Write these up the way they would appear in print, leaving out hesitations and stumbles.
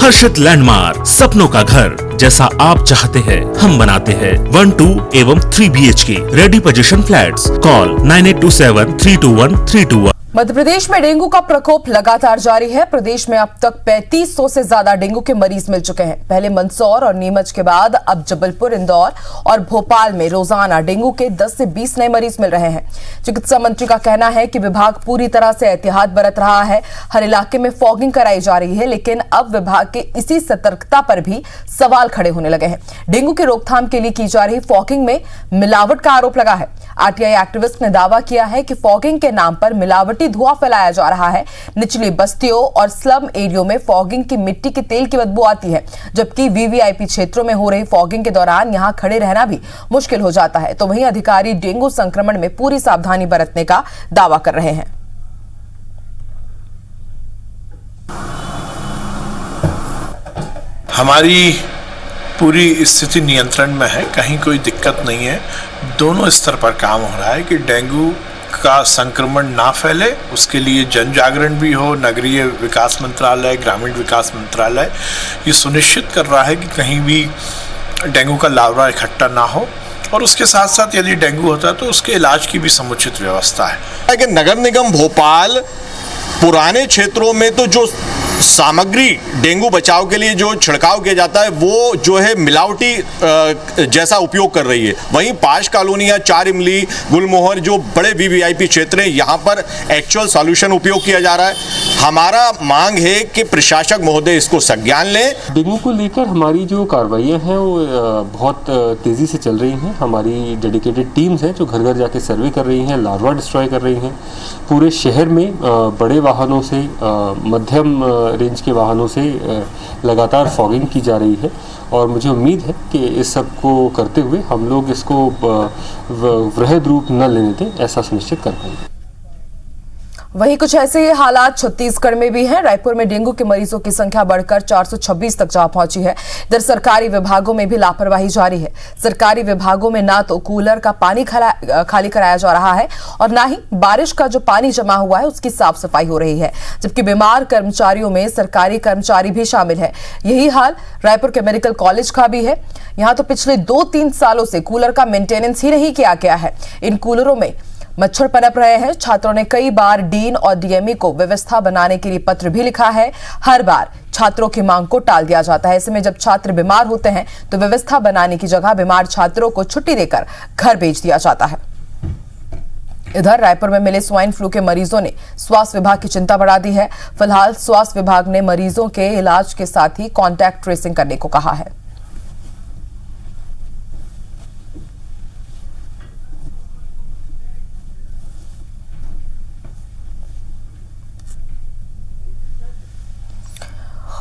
हर्षित landmark, सपनों का घर जैसा आप चाहते हैं हम बनाते हैं। 1, 2 एवं 3 BHK ready position flats. Call 9827321321। Madhya Pradesh में डेंगू का प्रकोप लगातार जारी है। प्रदेश में अब तक 3500 से ज्यादा डेंगू के मरीज मिल चुके हैं। पहले मंदसौर और नीमच के बाद अब जबलपुर, इंदौर और भोपाल में रोजाना डेंगू के 10 से 20 नए मरीज मिल रहे हैं। चिकित्सा मंत्री का कहना है कि विभाग पूरी तरह से एहतियात बरत रहा है। हर इलाके में फॉगिंग कराई जा रही है, लेकिन अब विभाग के इसी सतर्कता पर भी सवाल खड़े होने लगे हैं। डेंगू की रोकथाम के लिए की जा रही फॉगिंग में मिलावट का आरोप लगा है। आरटीआई एक्टिविस्ट ने दावा किया है कि फॉगिंग के नाम पर मिलावटी धुआं फैलाया जा रहा है। निचली बस्तियों और स्लम एरियो में फॉगिंग की मिट्टी के तेल की बदबू आती है, जबकि वीवीआईपी क्षेत्रों में हो रही फॉगिंग के दौरान यहां खड़े रहना भी मुश्किल हो जाता है। तो वहीं अधिकारी डेंगू संक्रमण में पूरी सावधानी बरतने का दावा कर रहे हैं। हमारी पूरी स्थिति नियंत्रण में है, कहीं कोई दिक्कत नहीं है। दोनों स्तर पर काम हो रहा है कि डेंगू का संक्रमण ना फैले, उसके लिए जन जागरण भी हो। नगरीय विकास मंत्रालय, ग्रामीण विकास मंत्रालय ये सुनिश्चित कर रहा है कि कहीं भी डेंगू का लार्वा इकट्ठा ना हो, और उसके साथ साथ यदि डेंगू होता है तो उसके इलाज की भी समुचित व्यवस्था है। कि नगर निगम भोपाल पुराने क्षेत्रों में तो जो सामग्री डेंगू बचाव के लिए जो छिड़काव किया जाता है वो जो है मिलावटी जैसा उपयोग कर रही है। वहीं पाश कॉलोनियां, 4 इमली, गुलमोहर जो बड़े वीवीआईपी क्षेत्र हैं, यहाँ पर एक्चुअल सॉल्यूशन उपयोग किया जा रहा है। हमारा मांग है कि प्रशासक महोदय इसको संज्ञान लें। डेंगू को लेकर हमारी जो कार्रवाइयाँ हैं वो बहुत तेज़ी से चल रही हैं। हमारी डेडिकेटेड टीम्स हैं जो घर घर जाके सर्वे कर रही हैं, लार्वा डिस्ट्रॉय कर रही हैं। पूरे शहर में बड़े वाहनों से मध्यम रेंज के वाहनों से लगातार फॉगिंग की जा रही है, और मुझे उम्मीद है कि इस सब को करते हुए हम लोग इसको वृहद रूप न लेने दें, ऐसा सुनिश्चित कर पाएंगे। वहीं कुछ ऐसे ही हालात छत्तीसगढ़ में भी हैं। रायपुर में डेंगू के मरीजों की संख्या बढ़कर 426 तक जा पहुंची है। इधर सरकारी विभागों में भी लापरवाही जारी है। सरकारी विभागों में ना तो कूलर का पानी खाली कराया जा रहा है और ना ही बारिश का जो पानी जमा हुआ है उसकी साफ सफाई हो रही है, जबकि बीमार कर्मचारियों में सरकारी कर्मचारी भी शामिल है। यही हाल रायपुर के मेडिकल कॉलेज का भी है। यहाँ तो पिछले 2-3 सालों से कूलर का मेंटेनेंस ही नहीं किया गया है। इन कूलरों में मच्छर पनप रहे हैं। छात्रों ने कई बार डीन और डीएमई को व्यवस्था बनाने के लिए पत्र भी लिखा है। हर बार छात्रों की मांग को टाल दिया जाता है। ऐसे में जब छात्र बीमार होते हैं तो व्यवस्था बनाने की जगह बीमार छात्रों को छुट्टी देकर घर भेज दिया जाता है। इधर रायपुर में मिले स्वाइन फ्लू के मरीजों ने स्वास्थ्य विभाग की चिंता बढ़ा दी है। फिलहाल स्वास्थ्य विभाग ने मरीजों के इलाज के साथ ही कॉन्टैक्ट ट्रेसिंग करने को कहा है।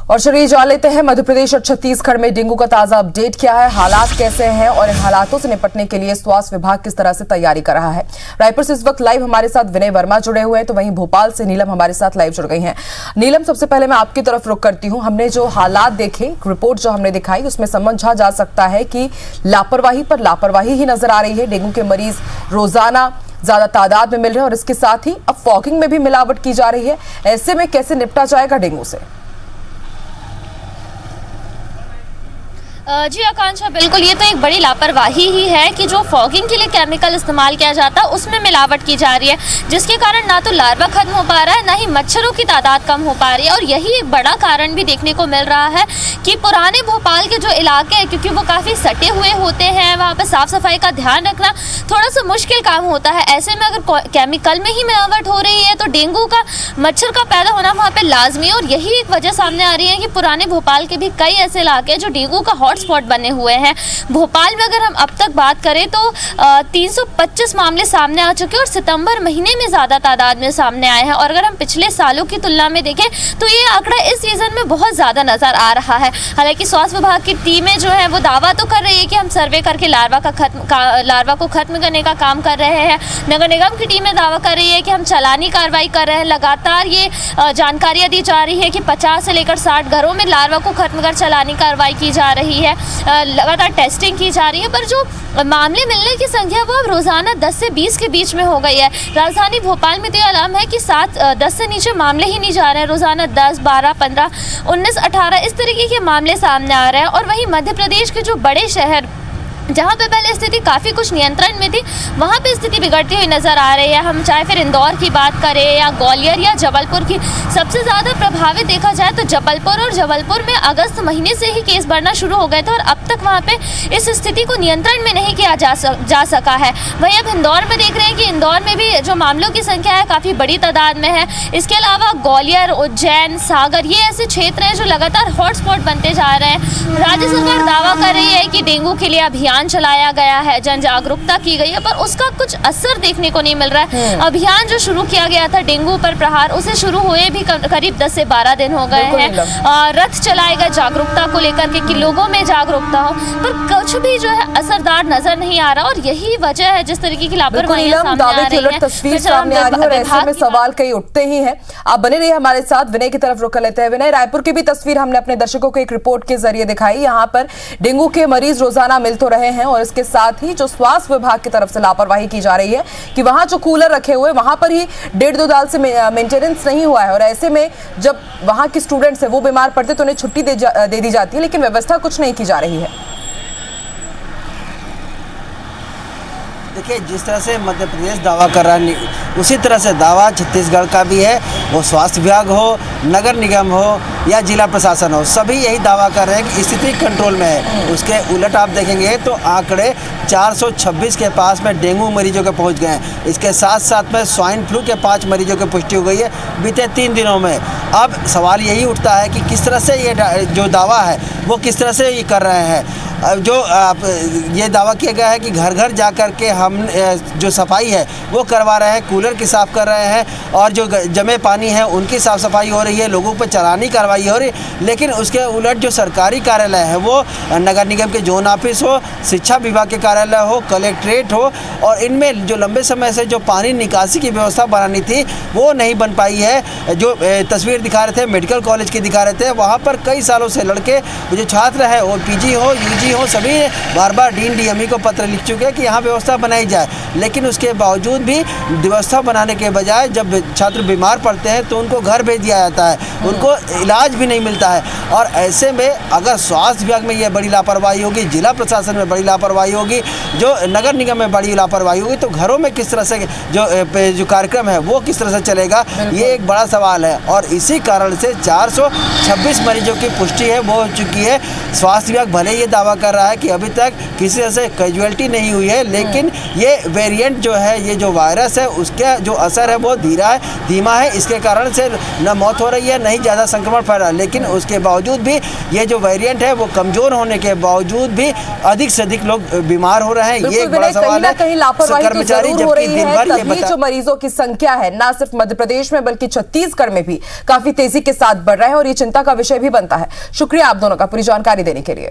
और चलिए जान लेते हैं मध्य प्रदेश और छत्तीसगढ़ में डेंगू का ताजा अपडेट क्या है, हालात कैसे हैं और इन हालातों से निपटने के लिए स्वास्थ्य विभाग किस तरह से तैयारी कर रहा है। रायपुर से इस वक्त लाइव हमारे साथ विनय वर्मा जुड़े हुए हैं, तो वहीं भोपाल से नीलम हमारे साथ लाइव जुड़ गई हैं। नीलम, सबसे पहले मैं आपकी तरफ रुख करती हूँ। हमने जो हालात देखे, रिपोर्ट जो हमने दिखाई, उसमें समझा जा सकता है कि लापरवाही पर लापरवाही ही नजर आ रही है। डेंगू के मरीज रोजाना ज्यादा तादाद में मिल रहे हैं और इसके साथ ही अब फॉगिंग में भी मिलावट की जा रही है। ऐसे में कैसे निपटा जाएगा डेंगू से? जी आकांक्षा, बिल्कुल ये तो एक बड़ी लापरवाही ही है कि जो फॉगिंग के लिए केमिकल इस्तेमाल किया जाता है उसमें मिलावट की जा रही है, जिसके कारण ना तो लार्वा खत्म हो पा रहा है, ना ही मच्छरों की तादाद कम हो पा रही है। और यही एक बड़ा कारण भी देखने को मिल रहा है कि पुराने भोपाल के जो इलाके हैं, क्योंकि वो काफ़ी सटे हुए होते हैं, वहाँ पर साफ़ सफाई का ध्यान रखना थोड़ा सा मुश्किल काम होता है। ऐसे में अगर केमिकल में ही मिलावट हो रही है तो डेंगू का, मच्छर का पैदा होना वहाँ पर लाजमी है। और यही एक वजह सामने आ रही है कि पुराने भोपाल के भी कई ऐसे इलाके हैं जो डेंगू का हॉटस्पॉट बने हुए हैं। भोपाल में अगर हम अब तक बात करें तो 325 मामले सामने आ चुके हैं और सितंबर महीने में ज़्यादा तादाद में सामने आए हैं। और अगर हम पिछले सालों की तुलना में देखें तो ये आंकड़ा इस सीज़न में बहुत ज़्यादा नज़र आ रहा है। हालांकि स्वास्थ्य विभाग की टीमें जो है वो दावा तो कर रही है कि हम सर्वे करके लार्वा को खत्म करने का काम कर रहे हैं। नगर निगम की टीमें दावा कर रही है कि हम चालानी कार्रवाई कर रहे हैं। लगातार ये जानकारियाँ दी जा रही है कि 50 से लेकर 60 घरों में लार्वा को खत्म कर चालानी कार्रवाई की जा रही है। है, लगातार टेस्टिंग की जा रही है, पर जो मामले मिलने की संख्या वो अब रोजाना 10 से 20 के बीच में हो गई है। राजधानी भोपाल में तो ये अलार्म है कि 10 से नीचे मामले ही नहीं जा रहे हैं। रोजाना 10, 12, 15, 19, 18 इस तरीके के मामले सामने आ रहे हैं। और वहीं मध्य प्रदेश के जो बड़े शहर जहाँ पे पहले स्थिति काफ़ी कुछ नियंत्रण में थी, वहाँ पे स्थिति बिगड़ती हुई नज़र आ रही है। हम चाहे फिर इंदौर की बात करें या ग्वालियर या जबलपुर की, सबसे ज़्यादा प्रभावित देखा जाए तो जबलपुर, और जबलपुर में अगस्त महीने से ही केस बढ़ना शुरू हो गए थे और अब तक वहाँ पे इस स्थिति को नियंत्रण में नहीं किया जा सका है। वहीं अब इंदौर में देख रहे हैं कि इंदौर में भी जो मामलों की संख्या है काफ़ी बड़ी तादाद में है। इसके अलावा ग्वालियर, उज्जैन, सागर ये ऐसे क्षेत्र हैं जो लगातार हॉटस्पॉट बनते जा रहे हैं। राज्य सरकार दावा कर रही है कि डेंगू के लिए अभियान चलाया गया है, जन जागरूकता की गई है, पर उसका कुछ असर देखने को नहीं मिल रहा है। अभियान जो शुरू किया गया था डेंगू पर प्रहार, उसे शुरू हुए भी करीब 10 से 12 दिन हो गए हैं। रथ चलाए गए जागरूकता को लेकर के कि लोगों में जागरूकता हो, पर कुछ भी जो है असरदार नजर नहीं आ रहा और यही वजह है जिस तरीके की लापरवाही सामने आ रही है। तस्वीर सामने आ रही है और ऐसे में सवाल कई उठते ही हैं। आप बने रहिए हमारे साथ। विनय की तरफ रुख लेते हैं। विनय, रायपुर की भी तस्वीर हमने अपने दर्शकों को एक रिपोर्ट के जरिए दिखाई। यहाँ पर डेंगू के मरीज रोजाना मिल तो रहे हैं और इसके साथ ही जो स्वास्थ्य विभाग की तरफ से लापरवाही की जा रही है कि वहां जो कूलर रखे हुए वहां पर ही 1.5-2 साल से मेंटेनेंस नहीं हुआ है और ऐसे में जब वहां के स्टूडेंट्स है वो बीमार पड़ते तो उन्हें छुट्टी दे दी जाती है, लेकिन व्यवस्था कुछ नहीं की जा रही है। देखिए, जिस तरह से मध्य प्रदेश दावा कर रहा है उसी तरह से दावा छत्तीसगढ़ का भी है। वो स्वास्थ्य विभाग हो, नगर निगम हो या जिला प्रशासन हो, सभी यही दावा कर रहे हैं कि स्थिति कंट्रोल में है। उसके उलट आप देखेंगे तो आंकड़े 426 के पास में डेंगू मरीजों के पहुंच गए हैं। इसके साथ साथ में स्वाइन फ्लू के 5 मरीजों की पुष्टि हो गई है बीते 3 दिनों में। अब सवाल यही उठता है कि किस तरह से ये जो दावा है वो किस तरह से ये कर रहे हैं। जो ये दावा किया गया है कि घर घर जा कर के हम जो सफाई है वो करवा रहे हैं, कूलर की साफ़ कर रहे हैं और जो जमे पानी है उनकी साफ़ सफाई हो रही है, लोगों पर चलानी कार्रवाई हो रही है। लेकिन उसके उलट जो सरकारी कार्यालय है वो नगर निगम के जोन ऑफिस हो, शिक्षा विभाग के कार्यालय हो, कलेक्ट्रेट हो, और इनमें जो लंबे समय से जो पानी निकासी की व्यवस्था बनानी थी वो नहीं बन पाई है। जो तस्वीर दिखा रहे थे मेडिकल कॉलेज की दिखा रहे थे, वहाँ पर कई सालों से लड़के जो छात्र हैं वो PG हो, UG हो, सभी बार बार डीन DME को पत्र लिख चुके हैं कि यहाँ व्यवस्था बनाई जाए। लेकिन उसके बावजूद भी व्यवस्था बनाने के बजाय जब छात्र बीमार पड़ते हैं तो उनको घर भेज दिया जाता है, उनको इलाज भी नहीं मिलता है। और ऐसे में अगर स्वास्थ्य विभाग में ये बड़ी लापरवाही होगी, जिला प्रशासन में बड़ी लापरवाही होगी, जो नगर निगम में बड़ी लापरवाही होगी, तो घरों में किस तरह से जो कार्यक्रम है वो किस तरह से चलेगा, ये एक बड़ा सवाल है। और इसी कारण से 426 मरीजों की पुष्टि है वो हो चुकी है। स्वास्थ्य विभाग भले ये दावा कर रहा है कि अभी तक किसी तरह से कैजुअलिटी नहीं हुई है, लेकिन ये वेरिएंट जो है, ये जो वायरस है उसका जो असर है वो धीमा है। इसके कारण से न मौत हो रही है, न ही ज़्यादा संक्रमण फैल रहा है। लेकिन उसके बावजूद भी ये जो वेरिएंट है वो कमज़ोर होने के बावजूद भी अधिक से अधिक लोग बीमार हो रहे हैं। ये एक बड़ा सवाल है। कहीं लापरवाही तो जरूर हो रही है, तभी जो मरीजों की संख्या है न सिर्फ मध्य प्रदेश में बल्कि छत्तीसगढ़ में भी काफी तेजी के साथ बढ़ रहा है और ये चिंता का विषय भी बनता है। शुक्रिया आप दोनों का पूरी जानकारी देने के लिए।